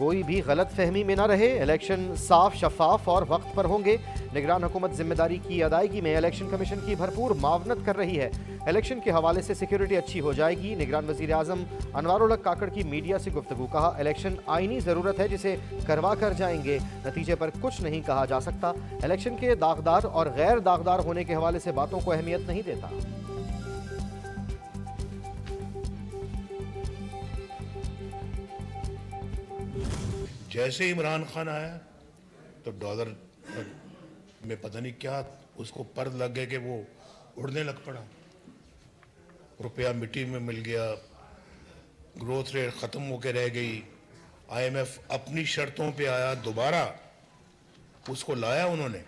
कोई भी गलत फहमी में न रहे। इलेक्शन साफ, शफाफ और वक्त पर होंगे। निगरान हुकूमत जिम्मेदारी की अदायगी में इलेक्शन कमीशन की भरपूर मावनत कर रही है। इलेक्शन के हवाले से सिक्योरिटी अच्छी हो जाएगी। निगरान वजीर आजम अनवारुल हक काकड़ की मीडिया से गुफ्तगू। कहा, इलेक्शन आईनी ज़रूरत है जिसे करवा कर जाएंगे, नतीजे पर कुछ नहीं कहा जा सकता। इलेक्शन के दागदार और गैर दागदार होने के हवाले से बातों को अहमियत नहीं देता। जैसे इमरान खान आया तो डॉलर में पता नहीं क्या उसको पर लग गए कि वो उड़ने लग पड़ा, रुपया मिट्टी में मिल गया, ग्रोथ रेट ख़त्म होकर रह गई। IMF अपनी शर्तों पे आया, दोबारा उसको लाया उन्होंने,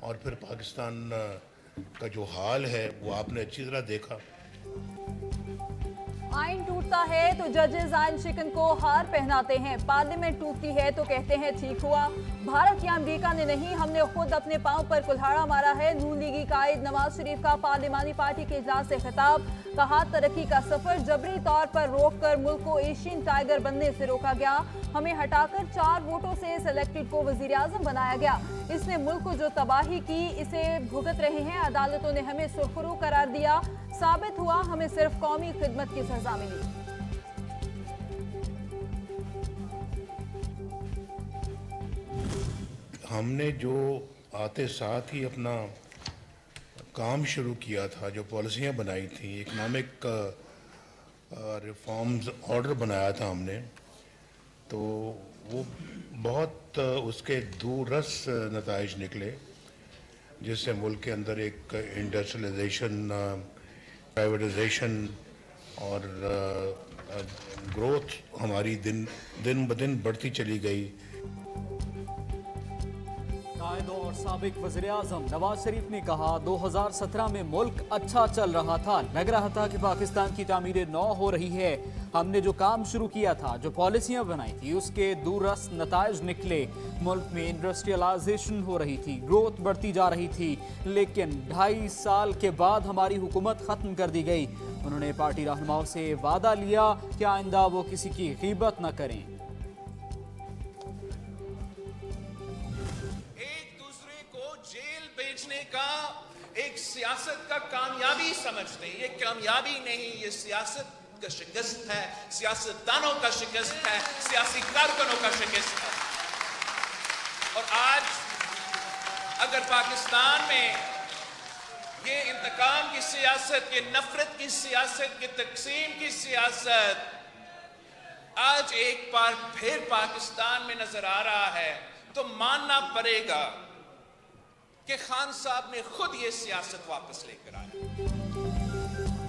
और फिर पाकिस्तान का जो हाल है वो आपने अच्छी तरह देखा। आइन टूटता है तो जजेस आइन शिकन को हार पहनाते हैं। पार्लियामेंट टूटती है तो कहते हैं ठीक हुआ। भारत या अमेरिका ने नहीं, हमने खुद अपने पांव पर कुल्हाड़ा मारा है। नून लीगी कायद नवाज शरीफ का पार्लिमानी पार्टी के इजलास से खिताब। कहा, तरक्की का सफर जबरी तौर पर रोककर मुल्क को एशियन टाइगर बनने से रोका गया। हमें हटाकर 4 वोटों से सेलेक्टेड को वजीर आजम बनाया गया। इसने मुल्क को जो तबाही की इसे भुगत रहे हैं। अदालतों ने हमें सुरखरू करार दिया। साबित हुआ हमें सिर्फ कौमी खिदमत की सजा मिली। हमने जो आते साथ ही अपना काम शुरू किया था, जो पॉलिसियाँ बनाई थी, इकनॉमिक रिफॉर्म्स ऑर्डर बनाया था हमने, तो वो बहुत उसके दूररस नताइज निकले, जिससे मुल्क के अंदर एक इंडस्ट्रियलाइजेशन, प्राइवेटाइजेशन और ग्रोथ हमारी दिन ब दिन बढ़ती चली गई। कायद और साबिक वज़ीर आज़म नवाज शरीफ ने कहा, 2017 में मुल्क अच्छा चल रहा था, लग रहा था कि पाकिस्तान की तामीर नौ हो रही है। हमने जो काम शुरू किया था, जो पॉलिसियां बनाई थी, उसके दूररस नताइज निकले। मुल्क में इंडस्ट्रियलाइजेशन हो रही थी, ग्रोथ बढ़ती जा रही थी, लेकिन 2.5 साल के बाद हमारी हुकूमत खत्म कर दी गई। उन्होंने पार्टी रहनुमाओं से वादा लिया कि आइंदा वो किसी की गीबत न करें। बेचने का एक सियासत का कामयाबी समझते हैं। ये कामयाबी नहीं, ये सियासत का शिकस्त है, सियासतदानों का शिकस्त है, सियासी कारकुनों का शिकस्त है। और आज अगर पाकिस्तान में ये इंतकाम की सियासत, ये नफरत की सियासत, ये तकसीम की सियासत आज एक बार फिर पाकिस्तान में नजर आ रहा है, तो मानना पड़ेगा कि खान साहब ने खुद ये सियासत वापस लेकर आया।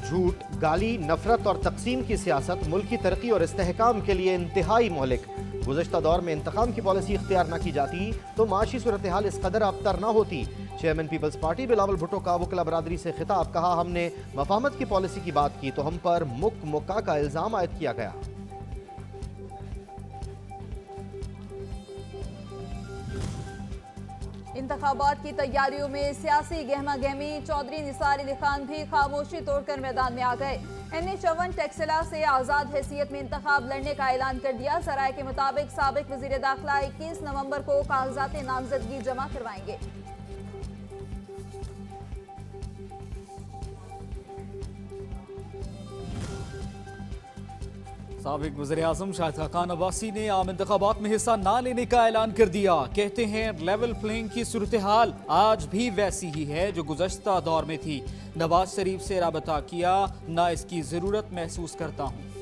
झूठ, गाली, नफरत और तकसीम की सियासत मुल्क की तरक्की और इस्तेहकाम के लिए इंतहाई मौलिक। गुज़श्ता दौर में इंतकाम की पॉलिसी इख्तियार न की जाती तो माशी सूरत हाल इस कदर अबतर न होती। Chairman Peoples Party Bilawal Bhutto का वकला बरादरी से खिताब। कहा, हमने मफाहमत की पॉलिसी की बात की तो हम पर मुक्का का इल्ज़ाम आयद किया गया। इंतखाबात की तैयारियों में सियासी गहमा गहमी। चौधरी निसार अली खान भी खामोशी तोड़कर मैदान में आ गए। NH-1 टैक्सला से आज़ाद हैसियत में इंतखाब लड़ने का ऐलान कर दिया। सराय के मुताबिक साबिक वज़ीर दाखिला 21 नवंबर को कागजात नामजदगी जमा करवाएंगे। साबिक वज़ीर आज़म शाहिद खान अब्बासी ने आम इंतखाबात में हिस्सा न लेने का ऐलान कर दिया। कहते हैं, लेवल प्लेइंग की सूरत हाल आज भी वैसी ही है जो गुज़श्ता दौर में थी। नवाज शरीफ से राबता किया, ना इसकी ज़रूरत महसूस करता हूँ।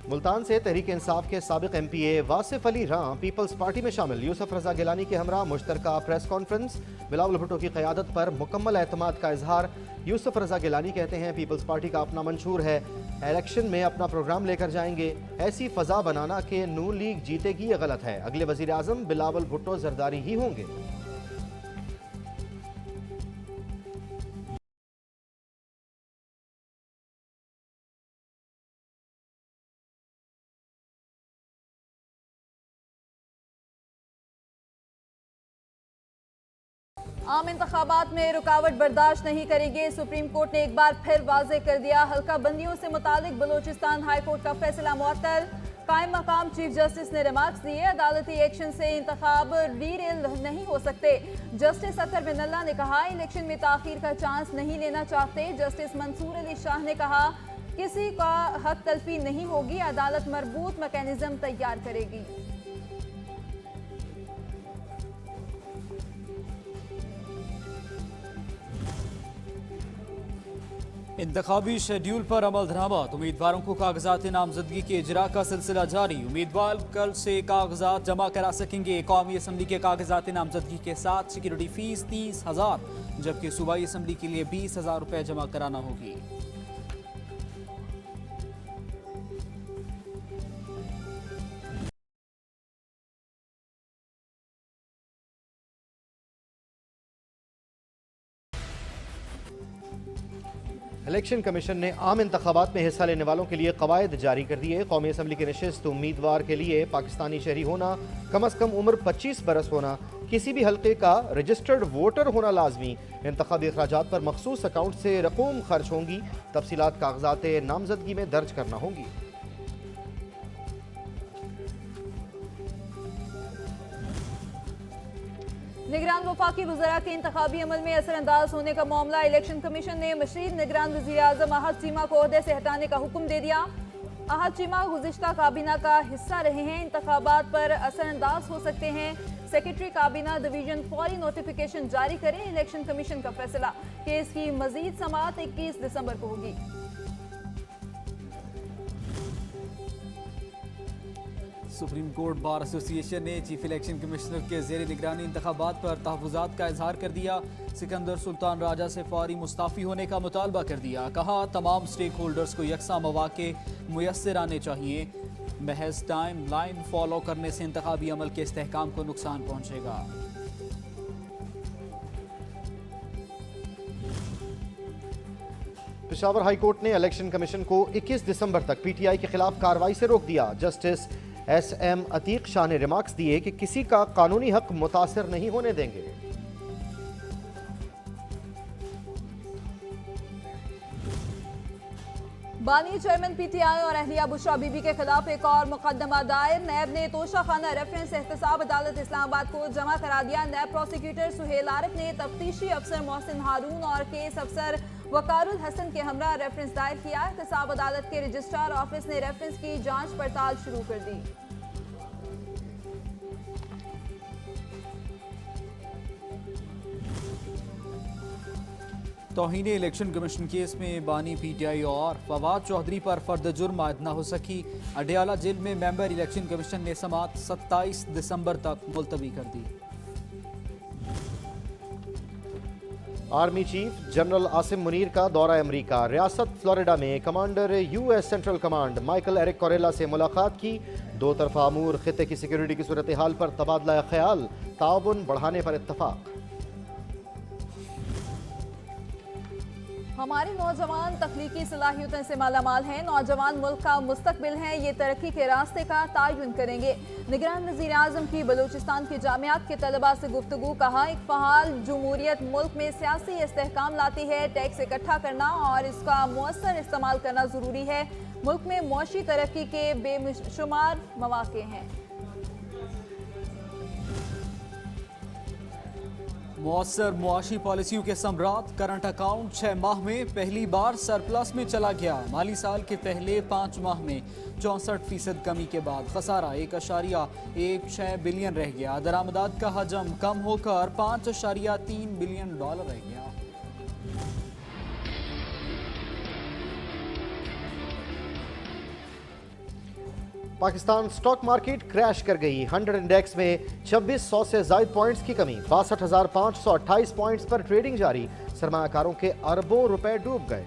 मुल्तान से तहरीक इंसाफ के साबिक MPA वासिफ अली रां पीपल्स पार्टी में शामिल। यूसुफ रजा गिलानी के हमरा मुश्तरका प्रेस कॉन्फ्रेंस। बिलावल भुट्टो की क़यादत पर मुकम्मल एतमाद का इजहार। यूसुफ रजा गिलानी कहते हैं, पीपल्स पार्टी का अपना मंशूर है, इलेक्शन में अपना प्रोग्राम लेकर जाएंगे। ऐसी फ़ज़ा बनाना कि नून लीग जीतेगी ये गलत है। अगले वज़ीर आज़म बिलावल भुट्टो जरदारी ही होंगे। आम इंतखाबात में रुकावट बर्दाश्त नहीं करेंगे। सुप्रीम कोर्ट ने एक बार फिर वाज़ेह कर दिया, हल्का बंदियों से मुतालिक बलूचिस्तान हाई कोर्ट का फैसला मुअत्तल। कायम मकाम चीफ जस्टिस ने रिमार्क्स दिए, अदालती एक्शन से इंतखाब रीरेल नहीं हो सकते। जस्टिस अतर बिनल्ला ने कहा, इलेक्शन में ताखीर का चांस नहीं लेना चाहते। जस्टिस मंसूर अली शाह ने कहा, किसी का हक तलफी नहीं होगी, अदालत मरबूत मैकेनिज्म तैयार करेगी। इंतखाबी शेड्यूल पर अमल दरामद, उम्मीदवारों को कागजात नामजदगी के इजरा का सिलसिला जारी। उम्मीदवार कल से कागजात जमा करा सकेंगे। कौमी असम्बली के कागजात नामजदगी के साथ सिक्योरिटी फीस 30,000, जबकि सूबाई असम्बली के लिए 20,000 रुपये जमा कराना होगी। इलेक्शन कमीशन ने आम इंतखाबात में हिस्सा लेने वालों के लिए कवायद जारी कर दिए। कौमी असम्बली की नशिस्त उम्मीदवार के लिए पाकिस्तानी शहरी होना, कम अज़ कम उम्र 25 बरस होना, किसी भी हल्के का रजिस्टर्ड वोटर होना लाजमी। इंतखाबी अखराजात पर मखसूस अकाउंट से रकूम खर्च होंगी। तफसीलात कागजात नामजदगी में दर्ज करना होंगी। निगरान वफाकी वज़रा के इंतखाबी अमल में असरअंदाज होने का मामला। इलेक्शन कमीशन ने मशीद निगरान वज़ीर आज़म अहद चीमा को ओहदे से हटाने का हुक्म दे दिया। अहद चीमा गुज़िश्ता काबीना का हिस्सा रहे हैं, इंतखाबात पर असरअंदाज हो सकते हैं। सेक्रेटरी काबीना डिवीजन फौरी नोटिफिकेशन जारी करें। इलेक्शन कमीशन का फैसला, केस की मजीद समाअत 21 दिसंबर को होगी। सुप्रीम कोर्ट बार एसोसिएशन ने चीफ इलेक्शन कमिश्नर के ज़ेर निगरानी इंतखाबात पर तहफ़्फ़ुज़ात का इजहार कर दिया। सिकंदर सुल्तान राजा से फौरी मुस्ताफ़ी होने का मुतालबा कर दिया। कहा, तमाम स्टेक होल्डर्स को यकसा मौक़े मुयस्सर आने चाहिए। महज टाइम लाइन फॉलो करने से इंतखाबी अमल के इस्तेहकाम को नुकसान पहुँचेगा। पेशावर हाई कोर्ट ने इलेक्शन कमीशन को 21 दिसंबर तक पीटीआई के खिलाफ कार्रवाई से रोक दिया। जस्टिस एसएम अतीक शाह ने रिमार्क्स दिए कि किसी का कानूनी हक मुतासिर नहीं होने देंगे। बानी चेयरमैन पीटीआई और अहलिया बुशरा बीबी के खिलाफ एक और मुकदमा दायर। नैब ने तोशा खाना रेफरेंस एहतसाब अदालत इस्लामाबाद को जमा करा दिया। नैब प्रोसिक्यूटर सुहेल आरिफ ने तफ्तीशी अफसर मोहसिन हारून और केस अफसर वकारुल हसन के हमरा रेफरेंस दायर किया। एहतसाब अदालत के रजिस्ट्रार ऑफिस ने रेफरेंस की जांच पड़ताल शुरू कर दी। तौहीन इलेक्शन कमीशन केस में बानी पीटीआई और फवाद चौधरी पर फर्द जुर्म आयद न हो सकी। अडियाला जेल में मेंबर इलेक्शन कमीशन ने समाअत 27 दिसंबर तक मुलतवी कर दी। Army chief general Asim Munir का दौरा अमरीका। रियासत फ्लोरिडा में commander US central command Michael Erik Kurilla से मुलाकात की। दो तरफा अमूर, खिते की सिक्योरिटी की सूरत हाल पर तबादला ख्याल, ताउन बढ़ाने पर इत्तफाक। हमारे नौजवान तख्लीकी सलाहियतों से मालामाल हैं। नौजवान मुल्क का मुस्तकबिल हैं, ये तरक्की के रास्ते का तयन करेंगे। निगरान वज़ीर आज़म की बलूचिस्तान की जामियात के तलबा से गुफ्तगू। कहा, एक फ़आल जमहूरियत मुल्क में सियासी इस्तेहकाम लाती है। टैक्स इकट्ठा करना और इसका मुअस्सर इस्तेमाल करना ज़रूरी है। मुल्क में मुआशी तरक्की के बेशुमार मौक़े हैं। मुअस्सर मुआशी पॉलिसियों के समरात। करंट अकाउंट 6 माह में पहली बार सरप्लस में चला गया। माली साल के पहले 5 माह में 64% कमी के बाद खसारा 1.16 बिलियन रह गया। दरामदात का हजम कम होकर $5.3 बिलियन रह गया। पाकिस्तान स्टॉक मार्केट क्रैश कर गई। 100 इंडेक्स में 2600 से ज्यादा पॉइंट्स की कमी। 62,528 पॉइंट्स पर ट्रेडिंग जारी। सरमायाकारों के अरबों रुपए डूब गए।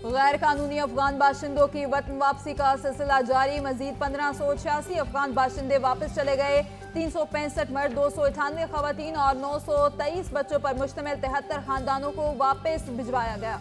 गैर कानूनी अफगान बाशिंदों की वतन वापसी का सिलसिला जारी। मजीद 1586 अफगान बाशिंदे वापस चले गए। 365 मर्द, 298 खवातीन और 923 बच्चों पर मुश्तमिल 73 खानदानों को वापस भिजवाया गया।